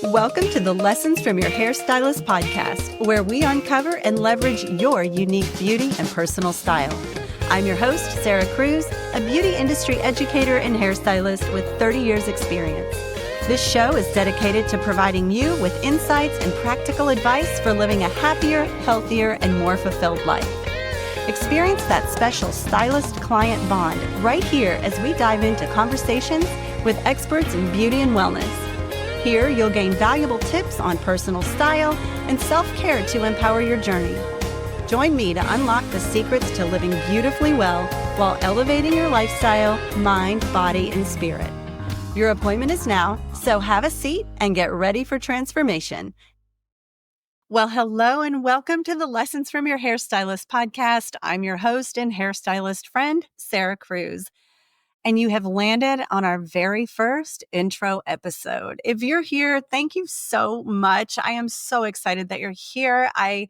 Welcome to the Lessons From Your Hairstylist podcast, where we uncover and leverage your unique beauty and personal style. I'm your host, Sarah Cruz, a beauty industry educator and hairstylist with 30 years experience. This show is dedicated to providing you with insights and practical advice for living a happier, healthier, and more fulfilled life. Experience that special stylist-client bond right here as we dive into conversations with experts in beauty and wellness. Here, you'll gain valuable tips on personal style and self-care to empower your journey. Join me to unlock the secrets to living beautifully well while elevating your lifestyle, mind, body, and spirit. Your appointment is now, so have a seat and get ready for transformation. Well, hello and welcome to the Lessons From Your Hairstylist podcast. I'm your host and hairstylist friend, Sarah Cruz. And you have landed on our very first intro episode. If you're here, thank you so much. I am so excited that you're here. I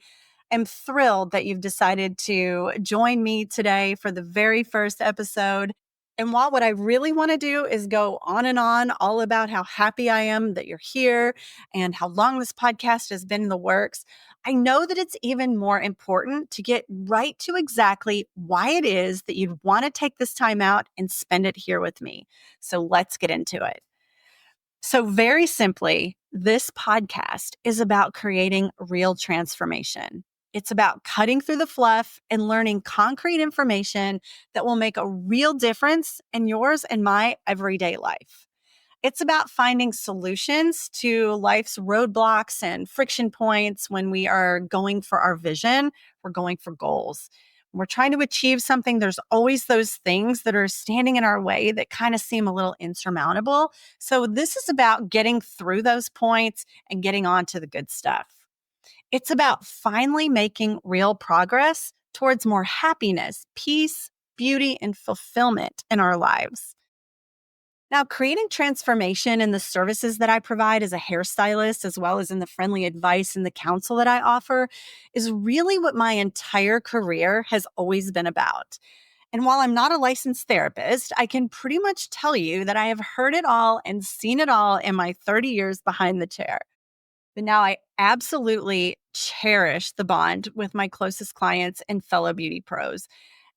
am thrilled that you've decided to join me today for the very first episode. And while what I really want to do is go on and on all about how happy I am that you're here and how long this podcast has been in the works, I know that it's even more important to get right to exactly why it is that you'd want to take this time out and spend it here with me. So let's get into it. So very simply, this podcast is about creating real transformation. It's about cutting through the fluff and learning concrete information that will make a real difference in yours and my everyday life. It's about finding solutions to life's roadblocks and friction points when we are going for our vision, we're going for goals. When we're trying to achieve something, there's always those things that are standing in our way that kind of seem a little insurmountable. So this is about getting through those points and getting on to the good stuff. It's about finally making real progress towards more happiness, peace, beauty, and fulfillment in our lives. Now, creating transformation in the services that I provide as a hairstylist, as well as in the friendly advice and the counsel that I offer, is really what my entire career has always been about. And while I'm not a licensed therapist, I can pretty much tell you that I have heard it all and seen it all in my 30 years behind the chair. But now I absolutely cherish the bond with my closest clients and fellow beauty pros.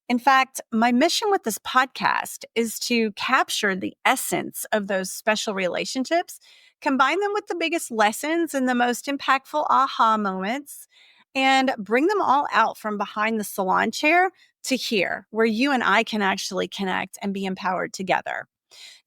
In fact, my mission with this podcast is to capture the essence of those special relationships, combine them with the biggest lessons and the most impactful aha moments, and bring them all out from behind the salon chair to here, where you and I can actually connect and be empowered together.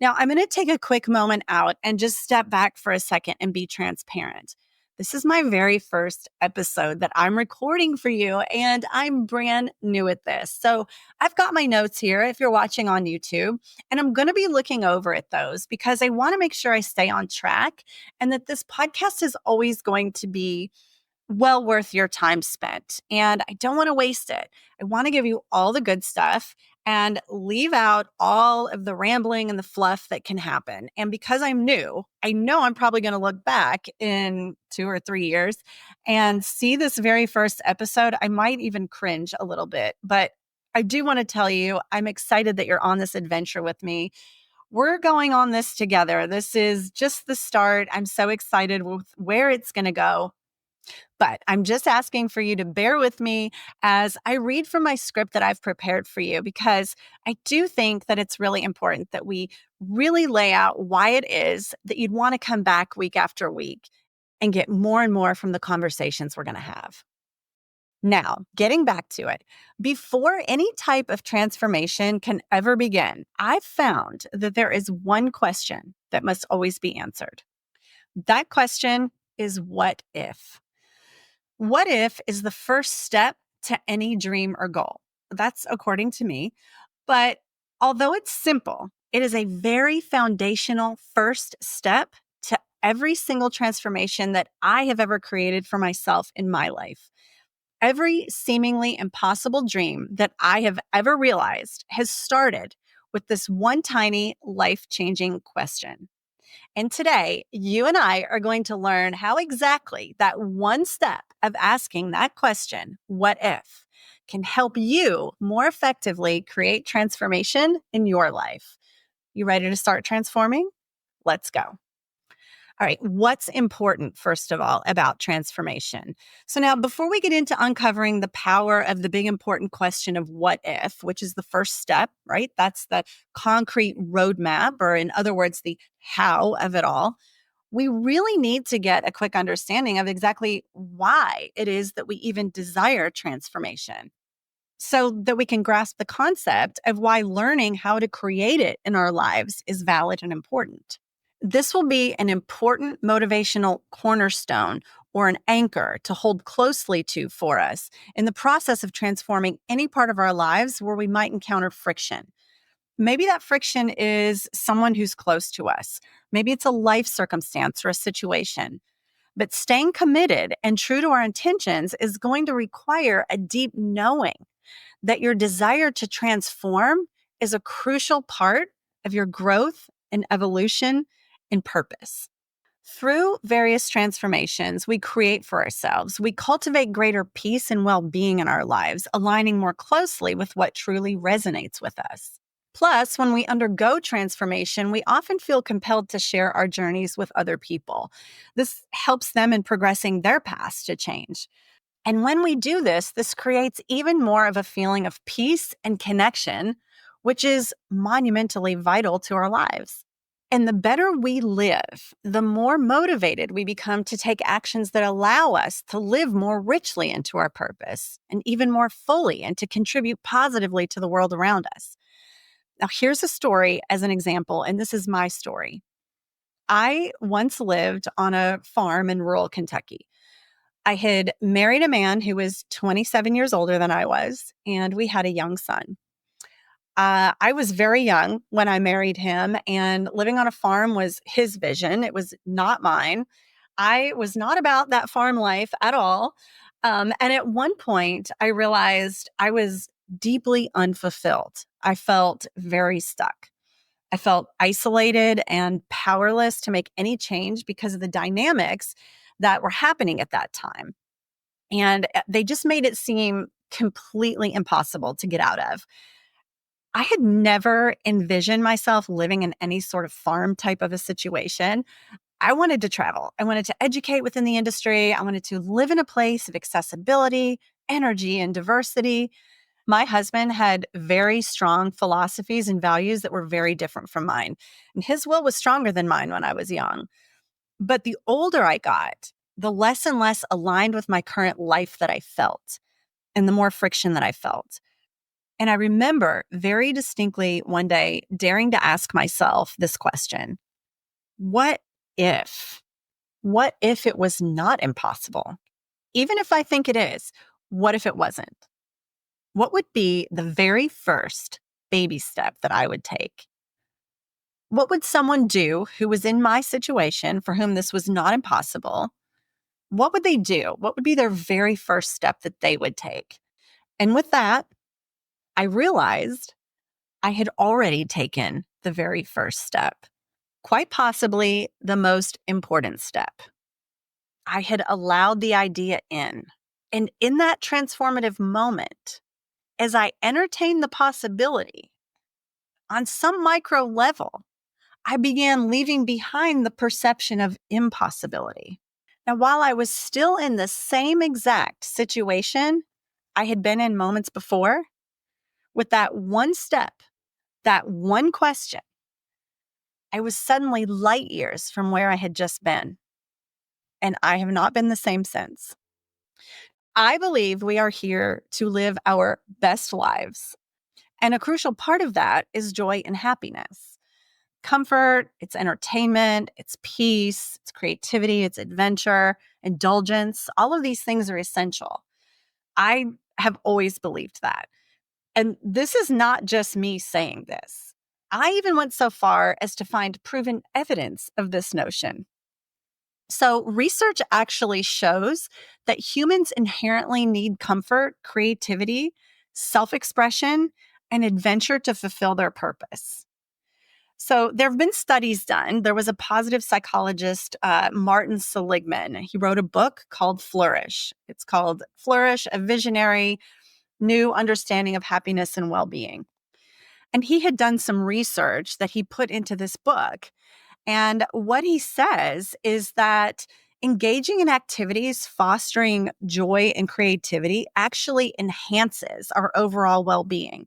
Now, I'm going to take a quick moment out and just step back for a second and be transparent. This is my very first episode that I'm recording for you, and I'm brand new at this. So I've got my notes here if you're watching on YouTube, and I'm going to be looking over at those because I want to make sure I stay on track and that this podcast is always going to be well worth your time spent. And I don't want to waste it. I want to give you all the good stuff and leave out all of the rambling and the fluff that can happen. And because I'm new, I know I'm probably going to look back in 2 or 3 years and see this very first episode. I might even cringe a little bit, but I do want to tell you, I'm excited that you're on this adventure with me. We're going on this together. This is just the start. I'm so excited with where it's going to go. But I'm just asking for you to bear with me as I read from my script that I've prepared for you, because I do think that it's really important that we really lay out why it is that you'd want to come back week after week and get more and more from the conversations we're going to have. Now, getting back to it, before any type of transformation can ever begin, I've found that there is one question that must always be answered. That question is, what if? What if is the first step to any dream or goal? That's according to me. But although it's simple, it is a very foundational first step to every single transformation that I have ever created for myself in my life. Every seemingly impossible dream that I have ever realized has started with this one tiny life-changing question. And today, you and I are going to learn how exactly that one step of asking that question, what if, can help you more effectively create transformation in your life. You ready to start transforming? Let's go. All right, what's important, first of all, about transformation? So now, before we get into uncovering the power of the big important question of what if, which is the first step, right? That's the concrete roadmap, or in other words, the how of it all. We really need to get a quick understanding of exactly why it is that we even desire transformation, so that we can grasp the concept of why learning how to create it in our lives is valid and important. This will be an important motivational cornerstone or an anchor to hold closely to for us in the process of transforming any part of our lives where we might encounter friction. Maybe that friction is someone who's close to us. Maybe it's a life circumstance or a situation. But staying committed and true to our intentions is going to require a deep knowing that your desire to transform is a crucial part of your growth and evolution and purpose. Through various transformations we create for ourselves, we cultivate greater peace and well-being in our lives, aligning more closely with what truly resonates with us. Plus, when we undergo transformation, we often feel compelled to share our journeys with other people. This helps them in progressing their paths to change. And when we do this, this creates even more of a feeling of peace and connection, which is monumentally vital to our lives. And the better we live, the more motivated we become to take actions that allow us to live more richly into our purpose and even more fully, and to contribute positively to the world around us. Now, here's a story as an example, and this is my story. I once lived on a farm in rural Kentucky. I had married a man who was 27 years older than I was, and we had a young son. I was very young when I married him, and living on a farm was his vision. It was not mine. I was not about that farm life at all. And at one point, I realized I was deeply unfulfilled. I felt very stuck. I felt isolated and powerless to make any change because of the dynamics that were happening at that time. And they just made it seem completely impossible to get out of. I had never envisioned myself living in any sort of farm type of a situation. I wanted to travel. I wanted to educate within the industry. I wanted to live in a place of accessibility, energy, and diversity. My husband had very strong philosophies and values that were very different from mine. And his will was stronger than mine when I was young. But the older I got, the less and less aligned with my current life that I felt, and the more friction that I felt. And I remember very distinctly one day daring to ask myself this question: what if? What if it was not impossible? Even if I think it is, what if it wasn't? What would be the very first baby step that I would take? What would someone do who was in my situation, for whom this was not impossible? What would they do? What would be their very first step that they would take? And with that, I realized I had already taken the very first step, quite possibly the most important step. I had allowed the idea in. And in that transformative moment, as I entertained the possibility, on some micro level, I began leaving behind the perception of impossibility. Now, while I was still in the same exact situation I had been in moments before, with that one step, that one question, I was suddenly light years from where I had just been. And I have not been the same since. I believe we are here to live our best lives. And a crucial part of that is joy and happiness. Comfort, it's entertainment, it's peace, it's creativity, it's adventure, indulgence. All of these things are essential. I have always believed that. And this is not just me saying this. I even went so far as to find proven evidence of this notion. So, research actually shows that humans inherently need comfort, creativity, self expression, and adventure to fulfill their purpose. So, there have been studies done. There was a positive psychologist, Martin Seligman. He wrote a book called Flourish. It's called Flourish, a Visionary New Understanding of Happiness and Well-Being. And he had done some research that he put into this book. And what he says is that engaging in activities fostering joy and creativity actually enhances our overall well-being.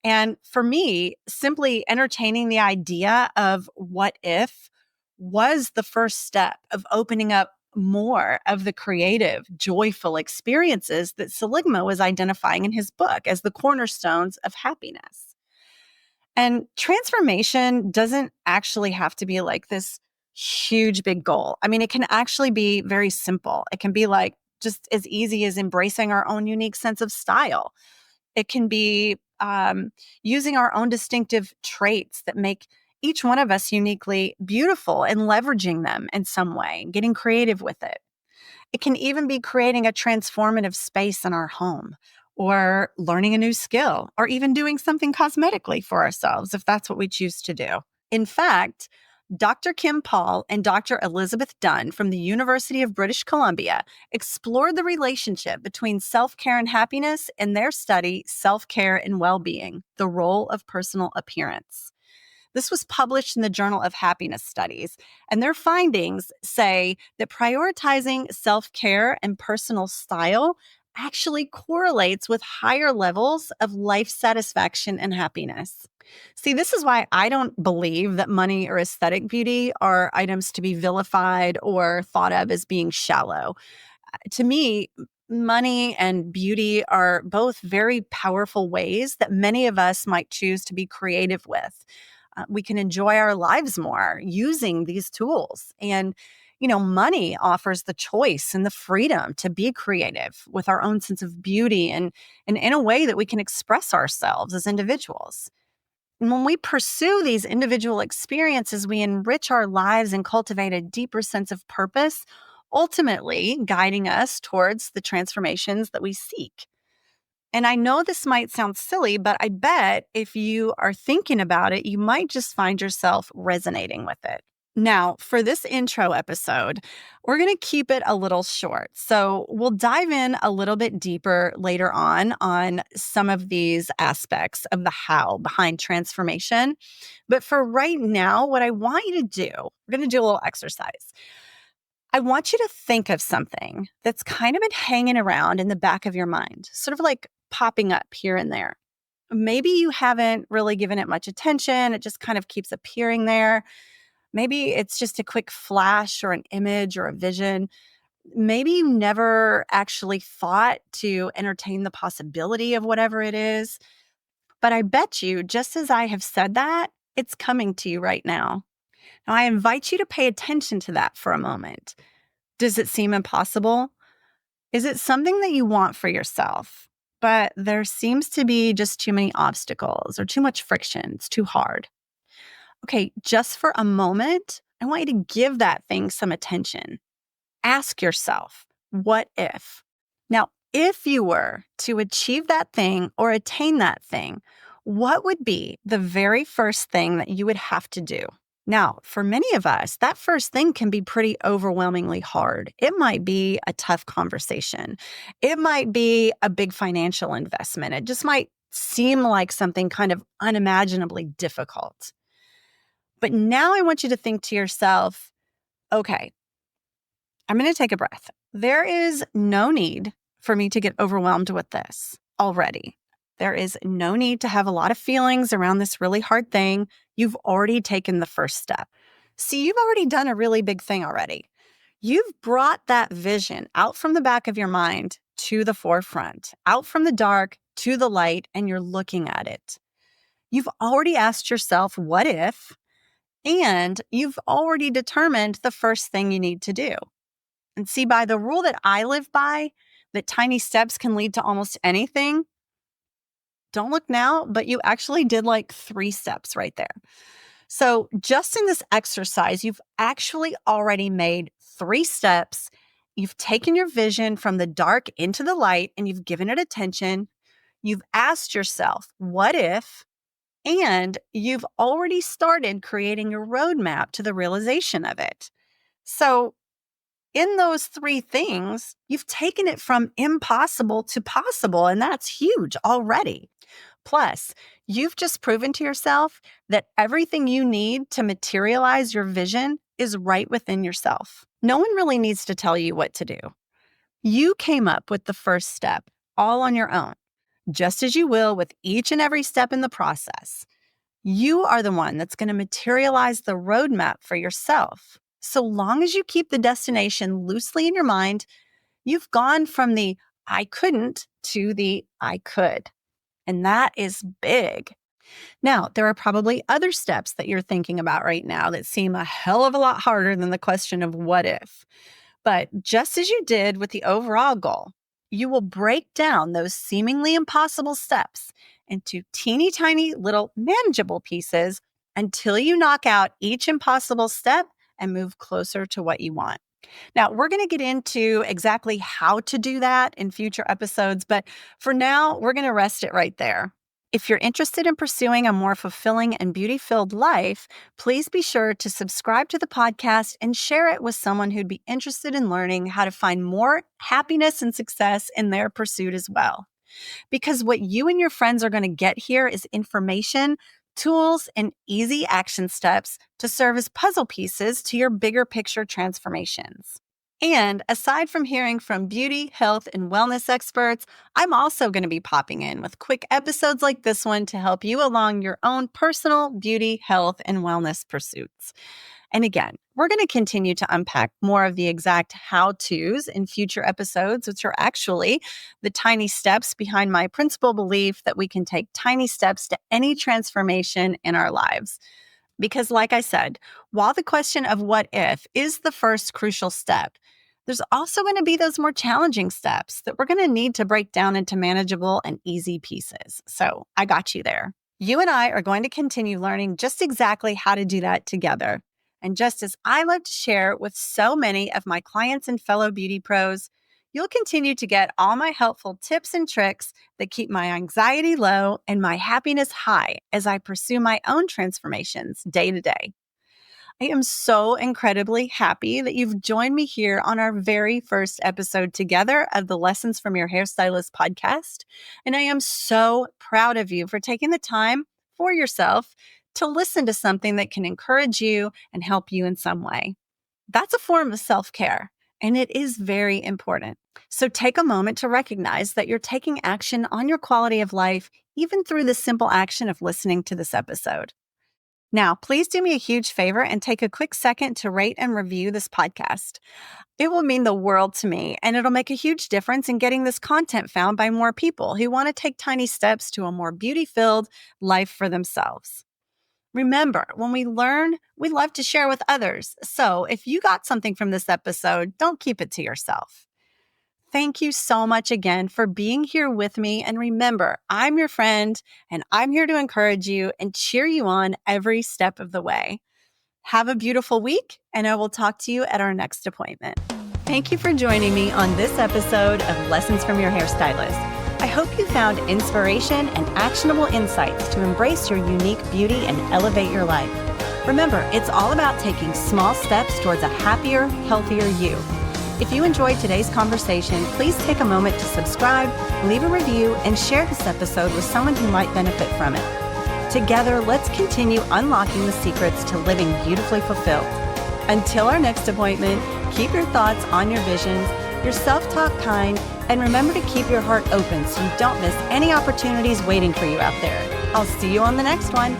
And for me, simply entertaining the idea of what if was the first step of opening up more of the creative, joyful experiences that Seligman was identifying in his book as the cornerstones of happiness. And transformation doesn't actually have to be like this huge, big goal. I mean, it can actually be very simple. It can be like just as easy as embracing our own unique sense of style. It can be using our own distinctive traits that make each one of us uniquely beautiful and leveraging them in some way, getting creative with it. It can even be creating a transformative space in our home or learning a new skill or even doing something cosmetically for ourselves if that's what we choose to do. In fact, Dr. Kim Paul and Dr. Elizabeth Dunn from the University of British Columbia explored the relationship between self-care and happiness in their study, Self-Care and Well-Being: The Role of Personal Appearance. This was published in the Journal of Happiness Studies, and their findings say that prioritizing self-care and personal style actually correlates with higher levels of life satisfaction and happiness. See, this is why I don't believe that money or aesthetic beauty are items to be vilified or thought of as being shallow. To me, money and beauty are both very powerful ways that many of us might choose to be creative with. We can enjoy our lives more using these tools. And, money offers the choice and the freedom to be creative with our own sense of beauty and in a way that we can express ourselves as individuals. And when we pursue these individual experiences, we enrich our lives and cultivate a deeper sense of purpose, ultimately guiding us towards the transformations that we seek. And I know this might sound silly, but I bet if you are thinking about it, you might just find yourself resonating with it. Now, for this intro episode, we're going to keep it a little short. So we'll dive in a little bit deeper later on some of these aspects of the how behind transformation. But for right now, what I want you to do, we're going to do a little exercise. I want you to think of something that's kind of been hanging around in the back of your mind, sort of like popping up here and there. Maybe you haven't really given it much attention. It just kind of keeps appearing there. Maybe it's just a quick flash or an image or a vision. Maybe you never actually thought to entertain the possibility of whatever it is. But I bet you, just as I have said that, it's coming to you right now. Now, I invite you to pay attention to that for a moment. Does it seem impossible? Is it something that you want for yourself, but there seems to be just too many obstacles or too much friction? It's too hard. Okay, just for a moment, I want you to give that thing some attention. Ask yourself, what if? Now, if you were to achieve that thing or attain that thing, what would be the very first thing that you would have to do? Now, for many of us, that first thing can be pretty overwhelmingly hard. It might be a tough conversation. It might be a big financial investment. It just might seem like something kind of unimaginably difficult. But now I want you to think to yourself, okay, I'm going to take a breath. There is no need for me to get overwhelmed with this already. There is no need to have a lot of feelings around this really hard thing. You've already taken the first step. See, you've already done a really big thing already. You've brought that vision out from the back of your mind to the forefront, out from the dark to the light, and you're looking at it. You've already asked yourself, what if? And you've already determined the first thing you need to do. And see, by the rule that I live by, that tiny steps can lead to almost anything, don't look now, but you actually did like 3 steps right there. So just in this exercise, you've actually already made 3 steps. You've taken your vision from the dark into the light and you've given it attention. You've asked yourself, what if? And you've already started creating a roadmap to the realization of it. So in those 3 things, you've taken it from impossible to possible, and that's huge already. Plus, you've just proven to yourself that everything you need to materialize your vision is right within yourself. No one really needs to tell you what to do. You came up with the first step all on your own, just as you will with each and every step in the process. You are the one that's going to materialize the roadmap for yourself. So long as you keep the destination loosely in your mind, you've gone from the I couldn't to the I could. And that is big. Now, there are probably other steps that you're thinking about right now that seem a hell of a lot harder than the question of what if. But just as you did with the overall goal, you will break down those seemingly impossible steps into teeny tiny little manageable pieces until you knock out each impossible step and move closer to what you want. Now, we're going to get into exactly how to do that in future episodes, but for now, we're going to rest it right there. If you're interested in pursuing a more fulfilling and beauty-filled life, please be sure to subscribe to the podcast and share it with someone who'd be interested in learning how to find more happiness and success in their pursuit as well. Because what you and your friends are going to get here is information, tools, and easy action steps to serve as puzzle pieces to your bigger picture transformations. And aside from hearing from beauty, health, and wellness experts, I'm also going to be popping in with quick episodes like this one to help you along your own personal beauty, health, and wellness pursuits. And again, we're going to continue to unpack more of the exact how-tos in future episodes, which are actually the tiny steps behind my principal belief that we can take tiny steps to any transformation in our lives. Because like I said, while the question of what if is the first crucial step, there's also going to be those more challenging steps that we're going to need to break down into manageable and easy pieces. So I got you there. You and I are going to continue learning just exactly how to do that together. And just as I love to share with so many of my clients and fellow beauty pros, you'll continue to get all my helpful tips and tricks that keep my anxiety low and my happiness high as I pursue my own transformations day to day. I am so incredibly happy that you've joined me here on our very first episode together of the Lessons From Your Hairstylist podcast. And I am so proud of you for taking the time for yourself to listen to something that can encourage you and help you in some way. That's a form of self-care, and it is very important. So take a moment to recognize that you're taking action on your quality of life, even through the simple action of listening to this episode. Now, please do me a huge favor and take a quick second to rate and review this podcast. It will mean the world to me, and it'll make a huge difference in getting this content found by more people who want to take tiny steps to a more beauty-filled life for themselves. Remember, when we learn, we love to share with others. So if you got something from this episode, don't keep it to yourself. Thank you so much again for being here with me. And remember, I'm your friend, and I'm here to encourage you and cheer you on every step of the way. Have a beautiful week, and I will talk to you at our next appointment. Thank you for joining me on this episode of Lessons from Your Hairstylist. I hope you found inspiration and actionable insights to embrace your unique beauty and elevate your life. Remember, it's all about taking small steps towards a happier, healthier you. If you enjoyed today's conversation, please take a moment to subscribe, leave a review, and share this episode with someone who might benefit from it. Together, let's continue unlocking the secrets to living beautifully fulfilled. Until our next appointment, keep your thoughts on your visions, your self-talk kind, and remember to keep your heart open so you don't miss any opportunities waiting for you out there. I'll see you on the next one.